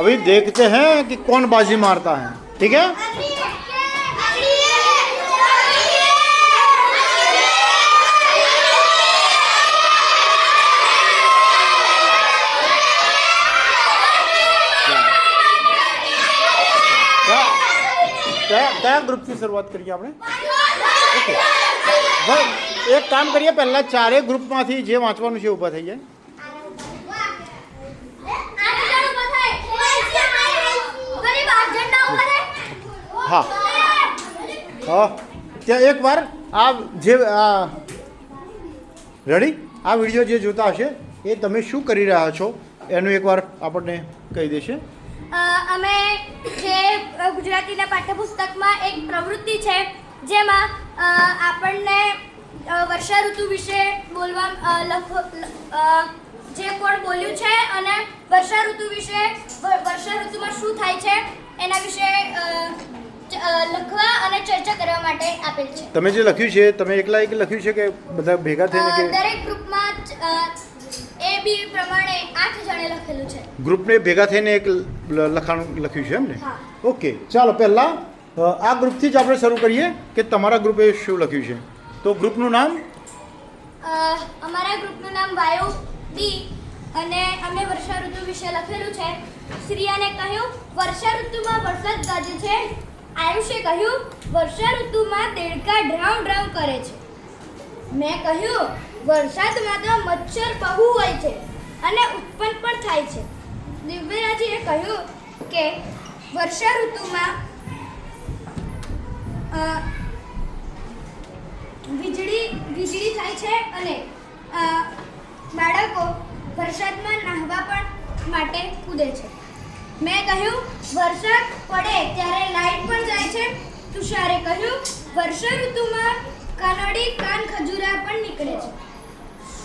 अभी देखते हैं कि कौन बाजी मारता है, ठीक है। क्या ग्रुप की शुरुआत करिए आपने? ओके भाई एक काम करिए, पहला चारे ग्रुप में जे वाँचવાનું છે ઊભા થઈ જાય। हाँ हाँ ત્યાં એક વાર આ જે રેડી આ વિડીયો જે જોતા હશે એ તમે શું કરી રહ્યા છો એનું એકવાર આપણને કહી દેશે। અમે જે ગુજરાતીના પાઠ્યપુસ્તકમાં એક પ્રવૃત્તિ છે જેમાં આપણને વર્ષા ઋતુ વિશે બોલવા જે કોણ બોલ્યું છે અને વર્ષા ઋતુ વિશે વર્ષા ઋતુમાં શું થાય છે એના વિશે લખવા અને ચર્ચા કરવા માટે આપેલ છે। તમે જે લખ્યું છે તમે એકલા એક લખ્યું છે કે બધા ભેગા થઈને કે દરેક ગ્રુપમાં એ બી પ્રમાણે 8 જણે લખેલું છે। ગ્રુપને ભેગા થઈને એક લખાણ લખ્યું છે એમ ને? ઓકે ચાલો પહેલાં આ ગ્રુપથી જ આપણે શરૂ કરીએ કે તમારા ગ્રુપે શું લખ્યું છે। તો ગ્રુપનું નામ અમારા ગ્રુપનું નામ વાયુ બી અને અમે વર્ષા ઋતુ વિશે લખેલું છે। શ્રીયાને કહ્યું વર્ષા ઋતુમાં વરસાદ ગાજે છે। આયુષે કહ્યું વર્ષા ઋતુમાં દેડકા ડ્રાઉ ડ્રાઉ કરે છે। મેં કહ્યું વરસાદમાં તો મચ્છર બહુ હોય છે અને ઉત્પન્ન પણ થાય છે। દિવ્યરાજીએ કહ્યું કે વર્ષા ઋતુમાં વીજળી થાય છે અને બાળકો વરસાદમાં નાહવા પણ માટે કૂદે છે। મેં કહ્યું વરસાદ પડે ત્યારે લાઈટ પણ જાય છે। તુષારે કહ્યું વર્ષા ઋતુમાં કાનડી કાન ખજૂરા પણ નીકળે છે।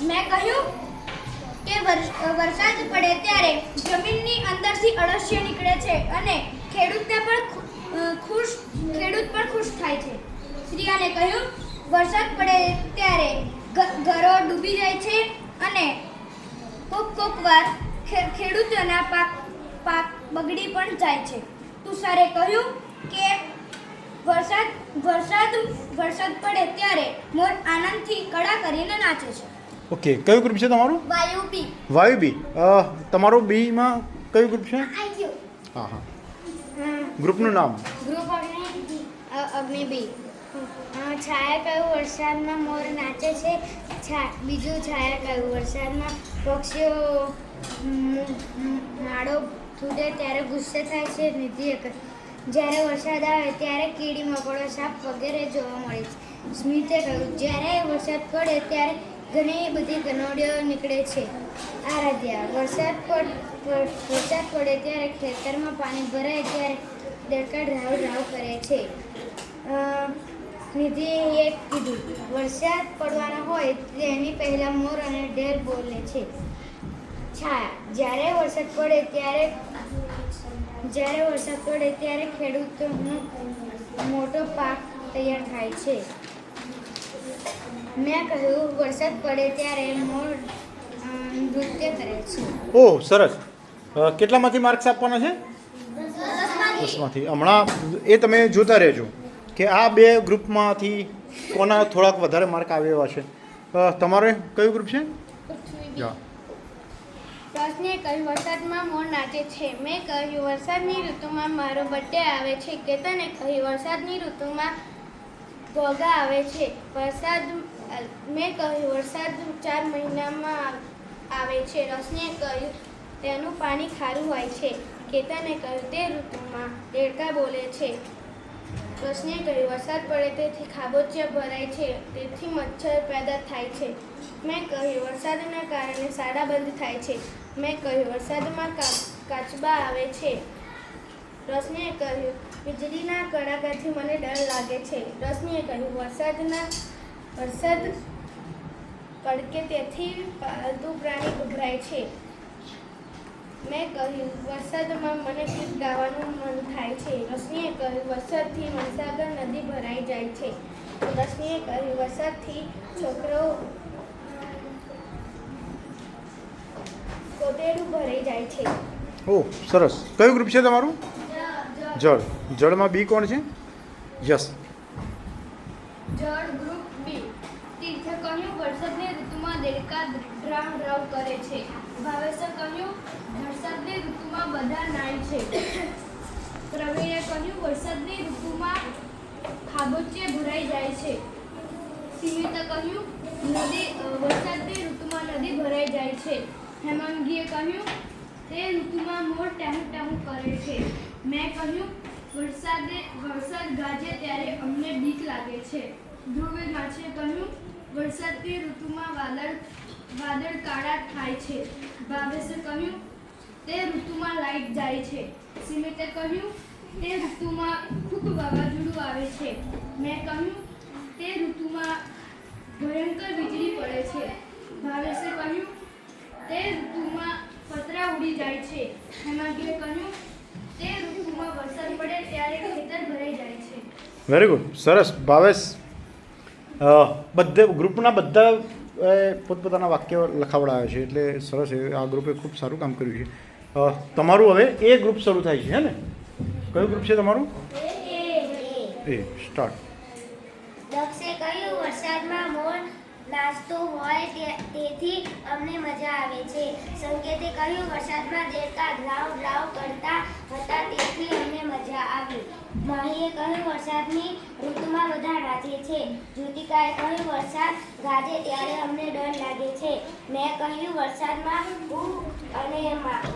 મેં કહ્યું કે વરસાદ પડે ત્યારે જમીનની અંદરથી અળસિયા નીકળે છે અને ખેડૂત પણ ખુશ થાય છે। શ્રીયાને કહ્યું વરસાદ પડે ત્યારે ઘરો ડૂબી જાય છે અને કોક વાર ખેડૂતોના પાક બગડી પણ જાય છે। તુષારે કહ્યું કે વરસાદ પડે ત્યારે મોર આનંદથી કળા કરીને નાચે છે। ઓકે કયું ગ્રુપ છે તમારું? વાયુ બી। વાયુ બી તમારું બીમાં કયું ગ્રુપ છે? હા હા ગ્રુપનું નામ? ગ્રુપ અગ્નિ બી। છાયા કહ્યું વરસાદમાં મોર નાચે છે। બીજું છાયા કહ્યું વરસાદમાં પક્ષીઓ નાળો તૂટે ત્યારે ગુસ્સે થાય છે। નિધિએ કહ્યું જ્યારે વરસાદ આવે ત્યારે કીડી મકોડા સાપ વગેરે જોવા મળે છે। સ્મિતે કહ્યું જ્યારે વરસાદ પડે ત્યારે ઘણી બધી ગનોડીઓ નીકળે છે। આરાધ્યા વરસાદ પડે ત્યારે ખેતરમાં પાણી ભરાય ત્યારે દેડકા ડ્રાવ ડ્રાવ કરે છે। નિધિએ કીધું વરસાદ પડવાનો હોય તેની પહેલાં મોર અને ઢેર બોલે છે। છાયા જ્યારે વરસાદ પડે ત્યારે ખેડૂતોનો મોટો પાક તૈયાર થાય છે। મેં કહ્યું વરસાદ પડે ત્યારે મોર નૃત્ય કરે છે। ઓહ સરસ। કેટલામાંથી માર્ક્સ આપવાના છે? 10માંથી। હમણાં એ તમે જોતા રહેજો કે આ બે ગ્રુપમાંથી કોના થોડાક વધારે માર્ક આવે એવા છે। તમારે કયું ગ્રુપ છે? જા રોશનીએ કહ્યું વરસાદમાં મોર નાચે છે। મેં કહ્યું વરસાદની ઋતુમાં મારો બર્થડે આવે છે। કેતને કહ્યું વરસાદની ઋતુમાં ઘોઘા આવે છે। મેં કહ્યું વરસાદ 4 મહિનામાં આવે છે। રોશનીએ કહ્યું તેનું પાણી ખારું હોય છે। કેતને કહ્યું તે ઋતુમાં દેડકા બોલે છે। રોશનીએ કહ્યું વરસાદ પડે તેથી ખાબોચિયા ભરાય છે તેથી મચ્છર પેદા થાય છે। મેં કહ્યું વરસાદના કારણે શાળા બંધ થાય છે। મેં કહ્યું વરસાદમાં કાચબા આવે છે। રોશનીએ કહ્યું વીજળીના કડાકાથી મને ડર લાગે છે। રોશનીએ કહ્યું વરસાદ કડકે તેથી પાલતુ પ્રાણી ગભરાય છે। મેં કહ્યું વરસાદમાં મને ગીત ગાવાનું મન થાય છે। રોશનીએ કહ્યું વરસાદથી મહીસાગર નદી ભરાઈ જાય છે। રોશનીએ કહ્યું વરસાદથી છોકરો કોતેડું ભરાઈ જાય છે। ઓહ સરસ. કયું ગ્રુપ છે તમારું? જળ. જળમાં બી કોણ છે? યસ. જળ ગ્રુપ બી. તીર્થે કહ્યું વરસાદની ઋતુમાં દેડકા ડ્રાવ ડ્રાવ કરે છે. ભાવેશે કહ્યું વરસાદની ઋતુમાં બધા નાય છે. પ્રવીણે કહ્યું વરસાદની ઋતુમાં ખાબોચિયે ભરાઈ જાય છે. સિમિતે કહ્યું વરસાદની ઋતુમાં નદી ભરાઈ જાય છે. હેમાંગીએ કહ્યું તે ઋતુમાં મોર ટાહું ટાહું કરે છે. મેં કહ્યું વરસાદ ગાજે ત્યારે અમને બીક લાગે છે. ધ્રુવે માછીએ કહ્યું વરસાદની ઋતુમાં વાદળ કાળા થાય છે. ભાવેશે કહ્યું તે ઋતુમાં લાઈટ જાય છે. સિમિતે કહ્યું તે ઋતુમાં ખૂબ વાવાઝોડું આવે છે. મેં કહ્યું તે ઋતુમાં ભયંકર વીજળી પડે છે. ભાવેશે કહ્યું તે ઋતુમાં પતરા ઉડી જાય છે. હેમાંગીએ કહ્યું તે ઋતુમાં વરસાદ પડે ત્યારે ખેતર ભરાઈ જાય છે. Very good. સરસ. ભાવેશ બધે ગ્રુપના બધા પોતપોતાના વાક્ય લખાવડાવ્યા છે એટલે સરસ. આ ગ્રુપે ખૂબ સારું કામ કર્યું છે. તમારું હવે એ ગ્રુપ શરૂ થાય છે હે ને? કયું ગ્રુપ છે તમારું? એ સ્ટાર્ટ. દક્ષે કહ્યું વરસાદમાં મોર નાચતો હોય તેથી અમને મજા આવે છે. સંકેતે કહ્યું વરસાદમાં દેડકા ડ્રાવ ડ્રાવ કરતા હતા તેથી અમને મજા આવી. માહીએ કહ્યું વરસાદની ઋતુમાં બધા નાચે છે. જ્યોતિકાએ કહ્યું વરસાદ ગાજે ત્યારે અમને ડર લાગે છે. મેં કહ્યું વરસાદમાં હું અને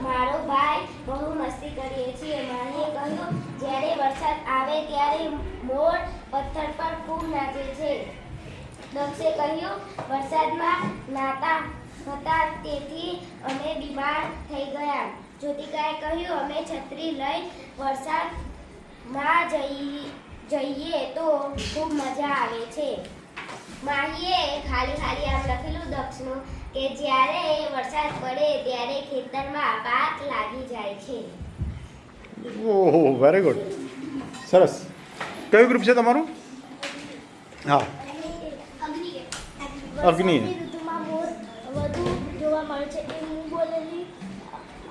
મારો ભાઈ બહુ મસ્તી કરીએ છીએ. માહીએ કહ્યું જ્યારે વરસાદ આવે ત્યારે મોર પથ્થર પર ખૂબ નાચે છે. દક્ષે કહ્યું વરસાદમાં નાતા હતા તેથી અમે બીમાર થઈ ગયા. જ્યોતિકાએ કહ્યું અમે છત્રી લઈ વરસાદમાં જઈએ તો ખૂબ મજા આવે છે. માહીએ ખાલી આમ લખેલું દક્ષનું કે જ્યારે વરસાદ પડે ત્યારે ખેતરમાં પાક લાગી જાય છે. ઓહો વેરી ગુડ. સરસ. કયું ગ્રુપ છે તમારું? હા અગ્નિ. ઋતુમાં મોર વધુ જોવા મળે છે એ હું બોલેલી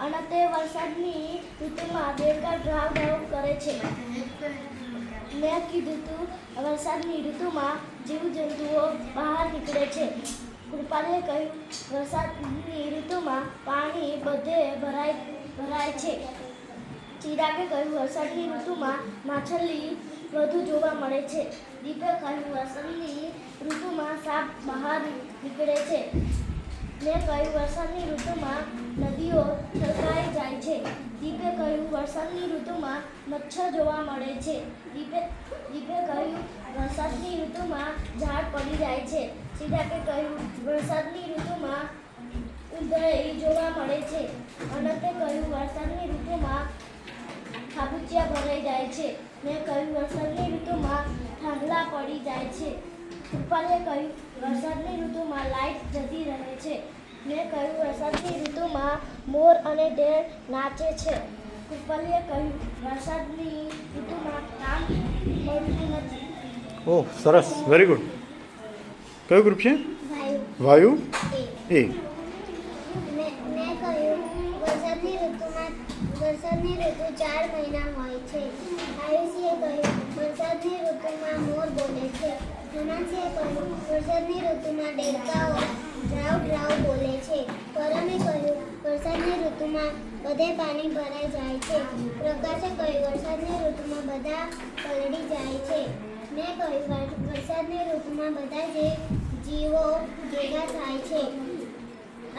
અને તે વરસાદની ઋતુમાં દેડકા ડ્રાવ ડ્રાવ કરે છે. મેં કીધું તું વરસાદની ઋતુમાં જીવજંતુઓ બહાર નીકળે છે. કૃપાલે કહ્યું વરસાદની ઋતુમાં પાણી બધે ભરાય છે. ચિરાગે કહ્યું વરસાદની ઋતુમાં માછલી વધુ જોવા મળે છે. દીપે કહ્યું વરસાદની ઋતુમાં સાપ બહાર નીકળે છે. મેં કહ્યું વરસાદની ઋતુમાં નદીઓ છલકાઈ જાય છે. દીપે કહ્યું વરસાદની ઋતુમાં મચ્છર જોવા મળે છે. દીપે કહ્યું વરસાદની ઋતુમાં ઝાડ પડી જાય છે. ચિરાગે કહ્યું વરસાદની ઋતુમાં ઉંદરડી જોવા મળે છે. અનંતે કહ્યું વરસાદની ઋતુમાં ખાબોચિયા ભરાઈ જાય છે. મેં કહ્યું વરસાદની ઋતુમાં થાંભલા પડી જાય છે. કૃપાલે કહ્યું વરસાદની ઋતુમાં લાઇટ જતી રહે છે. મેં કહ્યું વરસાદની ઋતુમાં મોર અને ઢેર નાચે છે. કૃપાલે કહ્યું વરસાદની ઋતુમાં કામ મળતું નથી. ઓહ સરસ. Very good. કયું ગ્રુપ છે? વાયુ. એ મેં કહ્યું વરસાદની ઋતુ 4 મહિના હોય છે. આયુષીએ કહ્યું વરસાદની ઋતુમાં મોર બોલે છે. હેમાંશીએ કહ્યું વરસાદની ઋતુમાં દેડકાઓ ડ્રાવ ડ્રાવ બોલે છે. પરમે કહ્યું વરસાદની ઋતુમાં બધે પાણી ભરાઈ જાય છે. પ્રકાશે કહ્યું વરસાદની ઋતુમાં બધા પલળી જાય છે. મેં કહ્યું વરસાદની ઋતુમાં બધા જીવો ભેગા થાય છે.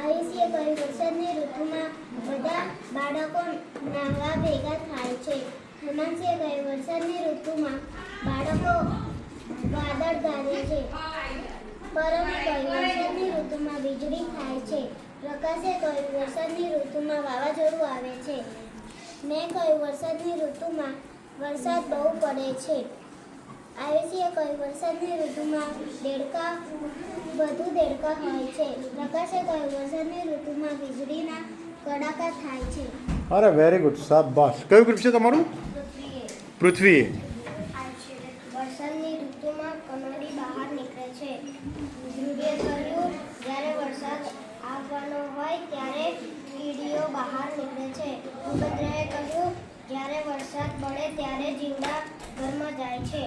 આયુષીએ કહ્યું વરસાદની ઋતુમાં બધા બાળકો નાહવા ભેગા થાય છે. હેમાંશીએ કહ્યું વરસાદની ઋતુમાં બાળકો વાદળ ગાજે છે. પરમે કહ્યું વરસાદની ઋતુમાં વીજળી થાય છે. પ્રકાશે કહ્યું વરસાદની ઋતુમાં વાવાઝોડું આવે છે. મેં કહ્યું વરસાદની ઋતુમાં વરસાદ બહુ પડે છે. આયુષીએ કહ્યું વરસાદની ઋતુમાં વધુ દેડકા હોય છે. પ્રકાશે કહ્યું વરસાદની ઋતુમાં વીજળીના કડાકા થાય છે. અરે વેરી ગુડ. શાબાશ. કયું ગ્રુપ છે તમારું? પૃથ્વી. વરસાદની ઋતુમાં કમળી બહાર નીકળે છે. ધ્રુવે કહ્યું જ્યારે વરસાદ આવવાનો હોય ત્યારે કીડીઓ બહાર નીકળે છે. ભૂપેન્દ્રએ કહ્યું, જ્યારે વરસાદ પડે ત્યારે જીવડા ઘરમાં જાય છે.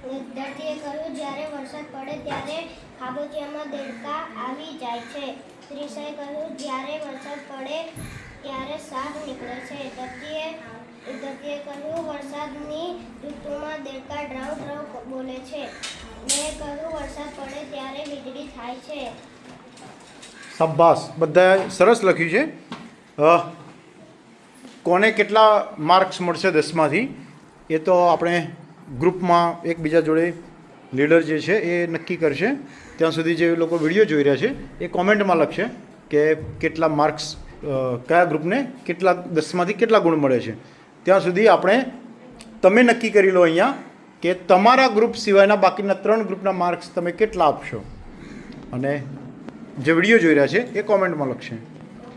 વિદ્યાર્થીએ કહ્યું, જ્યારે વરસાદ પડે ત્યારે ખાબોચિયામાં દેડકા આવી જાય છે. ત્રિષાએ કહ્યું, જ્યારે વરસાદ પડે ત્યારે સાપ નીકળે છે. વિદ્યાર્થીએ કહ્યું, વરસાદની ઋતુમાં દેડકા ડ્રાઉ ડ્રાઉ બોલે છે. મેં કહ્યું, વરસાદ પડે ત્યારે વીજળી થાય છે. શાબાશ, બધાએ સરસ લખ્યું છે. કોને કેટલા માર્ક્સ મળશે 10માંથી એ તો આપણે ગ્રુપમાં એકબીજા જોડે લીડર જે છે એ નક્કી કરશે. ત્યાં સુધી જે લોકો વિડીયો જોઈ રહ્યા છે એ કોમેન્ટમાં લખશે કે કેટલા માર્ક્સ કયા ગ્રુપને કેટલા 10માંથી કેટલા ગુણ મળે છે. ત્યાં સુધી આપણે તમે નક્કી કરી લો અહીંયા કે તમારા ગ્રુપ સિવાયના બાકીના 3 ગ્રુપના માર્ક્સ તમે કેટલા આપશો, અને જે વિડીયો જોઈ રહ્યા છે એ કોમેન્ટમાં લખશે.